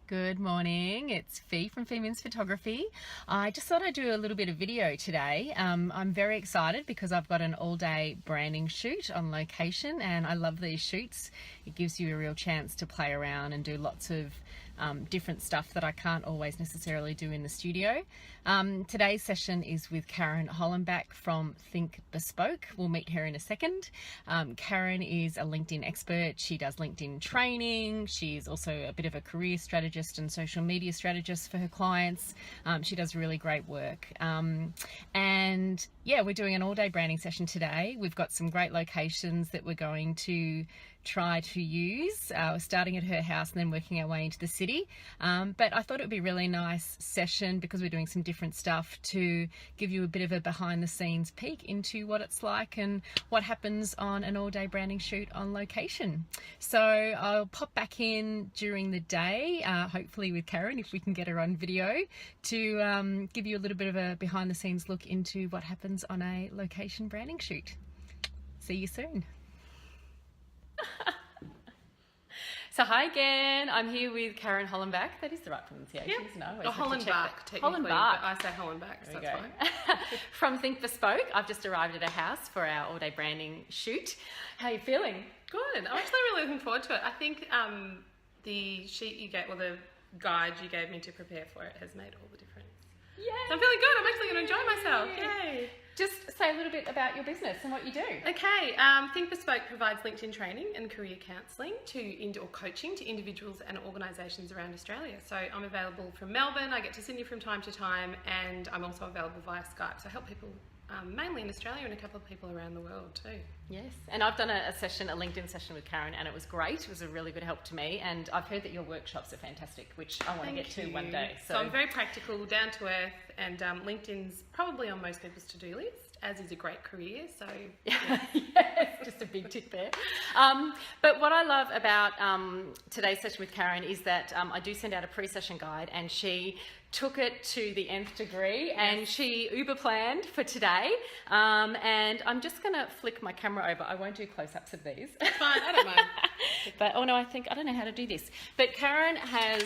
Good morning, it's Fee from Mims Photography. I just thought I'd do a little bit of video today. I'm very excited because I've got an all-day branding shoot on location and I love these shoots. It gives you a real chance to play around and do lots of different stuff that I can't always necessarily do in the studio. Today's session is with Karen Hollenbach from Bespoke. We'll meet her in a second. Karen is a LinkedIn expert. She does LinkedIn training. She's also a bit of a career strategist and social media strategist for her clients. She does really great work. And yeah, we're doing an all-day branding session today. We've got some great locations that we're going to try to use. We're starting at her house and then working our way into the city. But I thought it would be a really nice session because we're doing some different stuff to give you a bit of a behind the scenes peek into what it's like and what happens on an all-day branding shoot on location. So I'll pop back in during the day, hopefully with Karen if we can get her on video, to give you a little bit of a behind the scenes look into what happens on a location branding shoot. See you soon. So hi again, I'm here with Karen Hollenbach. That is the right pronunciation, yep. isn't it? Or Hollenbach, technically, but I say Hollenbach, so that's fine. From Bespoke, I've just arrived at a house for our all-day branding shoot. How are you feeling? Good. I'm actually really looking forward to it. I think the sheet you gave, or the guide you gave me to prepare for it has made all the difference. Yay! So I'm feeling good. I'm actually going to enjoy myself. Yay! Just say a little bit about your business and what you do. Okay, Bespoke provides LinkedIn training and career counselling or coaching to individuals and organisations around Australia. So I'm available from Melbourne, I get to Sydney from time to time, and I'm also available via Skype. So I help people mainly in Australia and a couple of people around the world too. Yes, and I've done a LinkedIn session with Karen, and it was great. It was a really good help to me, and I've heard that your workshops are fantastic, which I want to get to one day. So I'm very practical, down to earth, and LinkedIn's probably on most people's to-do list, as is a great career. So yes, just a big tick there. But what I love about today's session with Karen is that I do send out a pre-session guide, and she took it to the nth degree, and she Uber planned for today. And I'm just going to flick my camera over. I won't do close-ups of these. That's fine, I don't mind. But oh no, I don't know how to do this. But Karen has,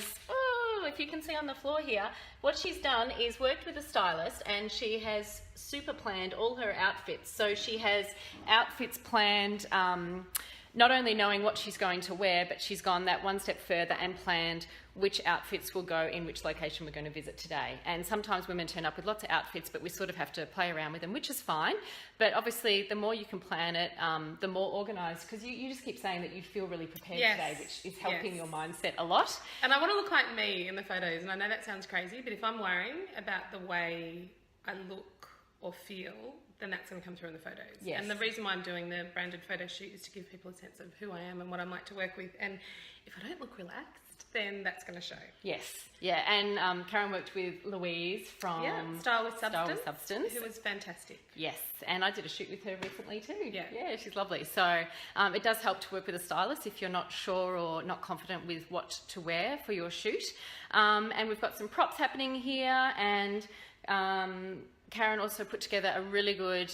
if you can see on the floor here, what she's done is worked with a stylist, and she has super planned all her outfits. So she has outfits planned, not only knowing what she's going to wear, but she's gone that one step further and planned which outfits will go in which location we're going to visit today. And sometimes women turn up with lots of outfits, but we sort of have to play around with them, which is fine. But obviously, the more you can plan it, the more organised, because you just keep saying that you feel really prepared today, which is helping your mindset a lot. And I want to look like me in the photos, and I know that sounds crazy, but if I'm worrying about the way I look or feel, then that's going to come through in the photos. Yes. And the reason why I'm doing the branded photo shoot is to give people a sense of who I am and what I'm like to work with. And if I don't look relaxed, then that's going to show. Yes, yeah. And Karen worked with Louise from Style with Substance, who was fantastic. Yes, and I did a shoot with her recently too. Yeah, she's lovely. So it does help to work with a stylist if you're not sure or not confident with what to wear for your shoot. And we've got some props happening here, and Karen also put together a really good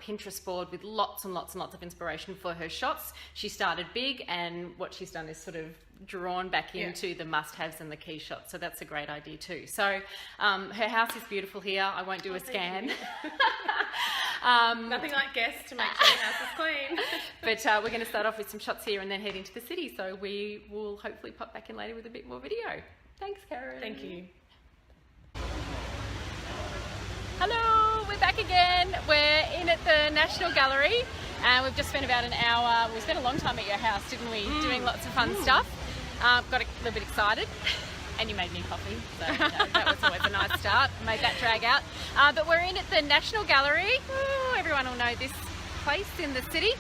Pinterest board with lots and lots and lots of inspiration for her shots. She started big, and what she's done is sort of drawn back into the must-haves and the key shots. So that's a great idea too. So her house is beautiful here. I won't do a scan. Nothing like guests to make sure the house is clean. But we're going to start off with some shots here and then head into the city. So we will hopefully pop back in later with a bit more video. Thanks, Karen. Thank you. Hello, we're back again. We're in at the National Gallery, and we've just spent about an hour. We spent a long time at your house, didn't we? Doing lots of fun stuff. Got a little bit excited, and you made me coffee, so that was always a nice start. Made that drag out. But we're in at the National Gallery. Ooh, everyone will know this place in the city.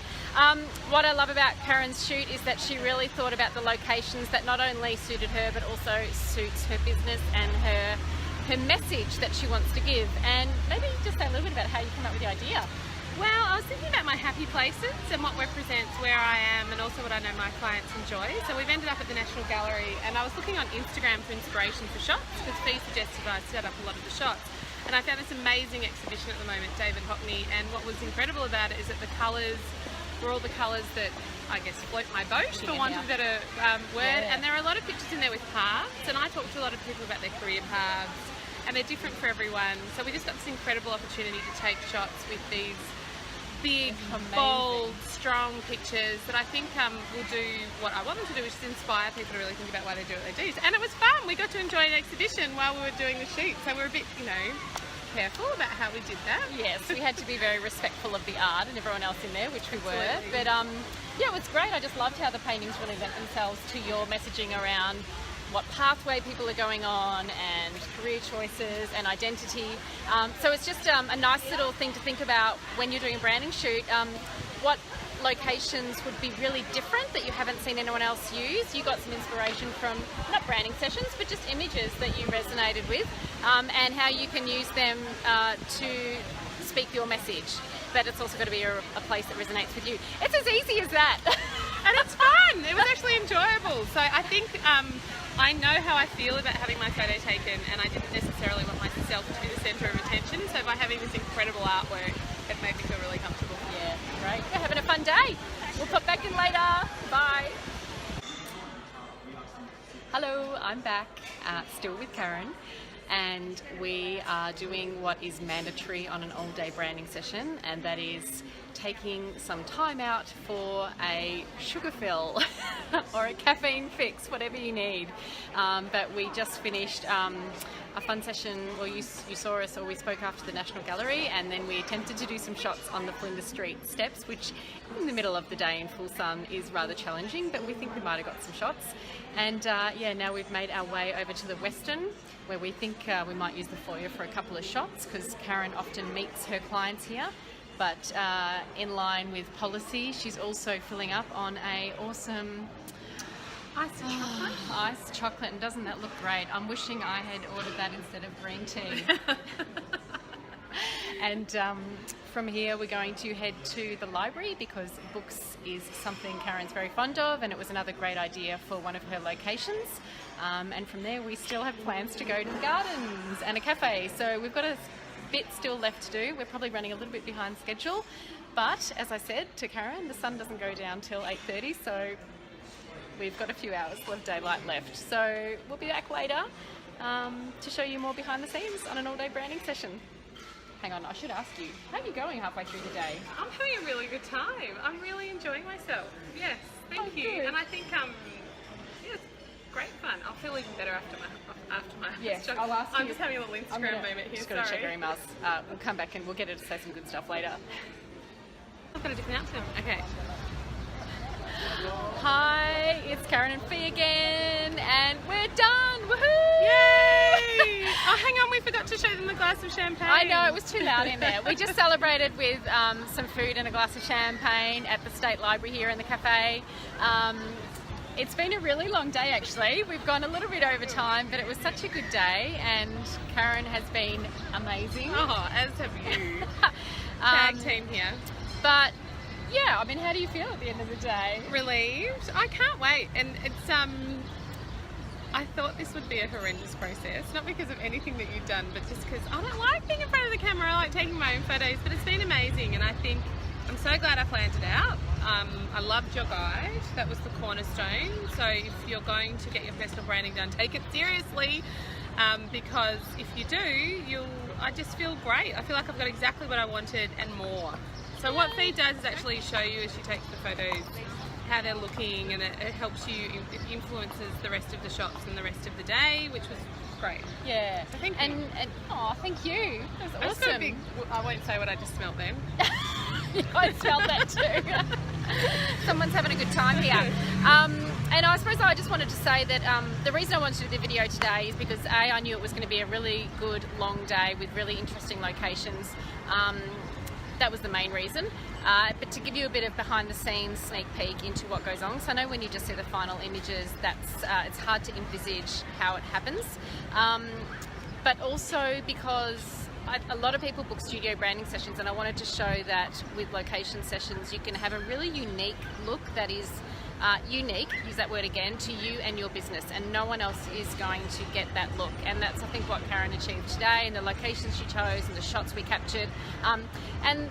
What I love about Karen's shoot is that she really thought about the locations that not only suited her, but also suits her business and her message that she wants to give. And maybe just say a little bit about how you come up with the idea. Well, I was thinking about my happy places and what represents where I am and also what I know my clients enjoy. So we've ended up at the National Gallery, and I was looking on Instagram for inspiration for shots because Fee suggested I set up a lot of the shots. And I found this amazing exhibition at the moment, David Hockney, and what was incredible about it is that the colours were all the colours that I guess float my boat, for want of a better word. Yeah. And there are a lot of pictures in there with paths, and I talk to a lot of people about their career paths, and they're different for everyone. So we just got this incredible opportunity to take shots with these big, bold, strong pictures that I think will do what I want them to do, which is inspire people to really think about why they do what they do. And it was fun. We got to enjoy an exhibition while we were doing the shoot, so we're a bit, careful about how we did that. Yes, we had to be very respectful of the art and everyone else in there, which we were. But yeah, it was great. I just loved how the paintings really lent themselves to your messaging around what pathway people are going on and career choices and identity. So it's just a nice little thing to think about when you're doing a branding shoot. What locations would be really different that you haven't seen anyone else use? You got some inspiration from not branding sessions, but just images that you resonated with, and how you can use them to speak your message. But it's also got to be a place that resonates with you. It's as easy as that. And it's fun. It was actually enjoyable. So I think I know how I feel about having my photo taken, and I didn't necessarily want myself to be the centre of attention. So by having this incredible artwork, it made me feel really comfortable. Yeah, great. We're having a fun day. We'll pop back in later. Bye. Hello, I'm back, still with Karen, and we are doing what is mandatory on an all-day branding session, and that is taking some time out for a sugar fill or a caffeine fix, whatever you need. But we just finished a fun session. Well, you saw us, or we spoke after the National Gallery, and then we attempted to do some shots on the Flinders Street steps, which in the middle of the day in full sun is rather challenging, but we think we might have got some shots. And yeah, now we've made our way over to the Western, where we think we might use the foyer for a couple of shots, because Karen often meets her clients here. But in line with policy, she's also filling up on a awesome iced chocolate, and doesn't that look great? I'm wishing I had ordered that instead of green tea. And from here we're going to head to the library, because books is something Karen's very fond of, and it was another great idea for one of her locations. And from there we still have plans to go to the gardens and a cafe, so we've got a bit still left to do. We're probably running a little bit behind schedule, but as I said to Karen, the sun doesn't go down till 8:30, so we've got a few hours of daylight left. So we'll be back later to show you more behind the scenes on an all-day branding session. Hang on, I should ask you, how are you going halfway through the day? I'm having a really good time. I'm really enjoying myself. Yes, thank you. Good. And I think yeah, it's great fun. I'll feel even better after my Yes, stroke. I'll ask I'm you. just having a little Instagram moment here. Just got to Sorry. check her emails. We'll come back and we'll get her to say some good stuff later. I've got a different outfit. Okay. Hi, it's Karen and Fee again, and we're done! Woohoo! Yay! Oh, hang on, we forgot to show them the glass of champagne. I know, it was too loud in there. We just celebrated with some food and a glass of champagne at the State Library here in the cafe. It's been a really long day actually. We've gone a little bit over time, but it was such a good day, and Karen has been amazing. Oh, as have you. Tag team here. But yeah, I mean, how do you feel at the end of the day? Relieved. I can't wait. And it's I thought this would be a horrendous process, not because of anything that you've done, but just because I don't like being in front of the camera. I like taking my own photos, but it's been amazing, and I think I'm so glad I planned it out. I loved your guide. That was the cornerstone. So if you're going to get your personal branding done, take it seriously, because if you do, I just feel great. I feel like I've got exactly what I wanted and more. So what Fee does is actually show you, as she takes the photos, how they're looking, and it helps you, it influences the rest of the shots and the rest of the day, which was great. Yeah. So thank you. And oh, thank you. That was I just got a awesome. big, I won't say what I just smelt then. I felt that too. Someone's having a good time here. And I suppose I just wanted to say that the reason I wanted to do the video today is because A, I knew it was going to be a really good long day with really interesting locations. That was the main reason. But to give you a bit of behind the scenes sneak peek into what goes on, so I know when you just see the final images, it's hard to envisage how it happens. But also because a lot of people book studio branding sessions, and I wanted to show that with location sessions you can have a really unique look that is unique, use that word again, to you and your business, and no one else is going to get that look. And that's, I think, what Karen achieved today, and the locations she chose and the shots we captured. And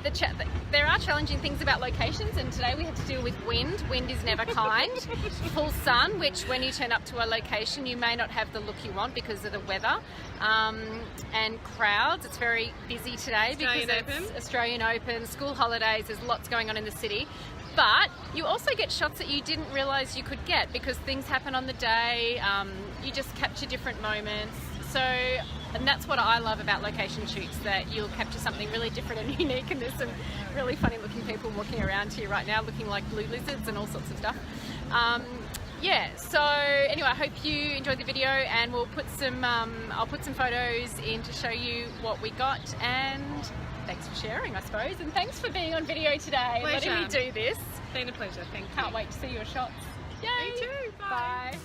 the there are challenging things about locations, and today we had to deal with wind. Wind is never kind. Full sun, which when you turn up to a location you may not have the look you want because of the weather, and crowds. It's very busy today because it's Australian Open, school holidays, there's lots going on in the city. But you also get shots that you didn't realise you could get because things happen on the day, you just capture different moments. So, and that's what I love about location shoots, that you'll capture something really different and unique, and there's some really funny looking people walking around here right now looking like blue lizards and all sorts of stuff. Yeah, so anyway, I hope you enjoyed the video, and we'll put some, I'll put some photos in to show you what we got, and thanks for sharing, I suppose, and thanks for being on video today, Pleasure. letting me do this. It's been a pleasure, thank you. Can't wait to see your shots. Yay! Me too, bye. Bye.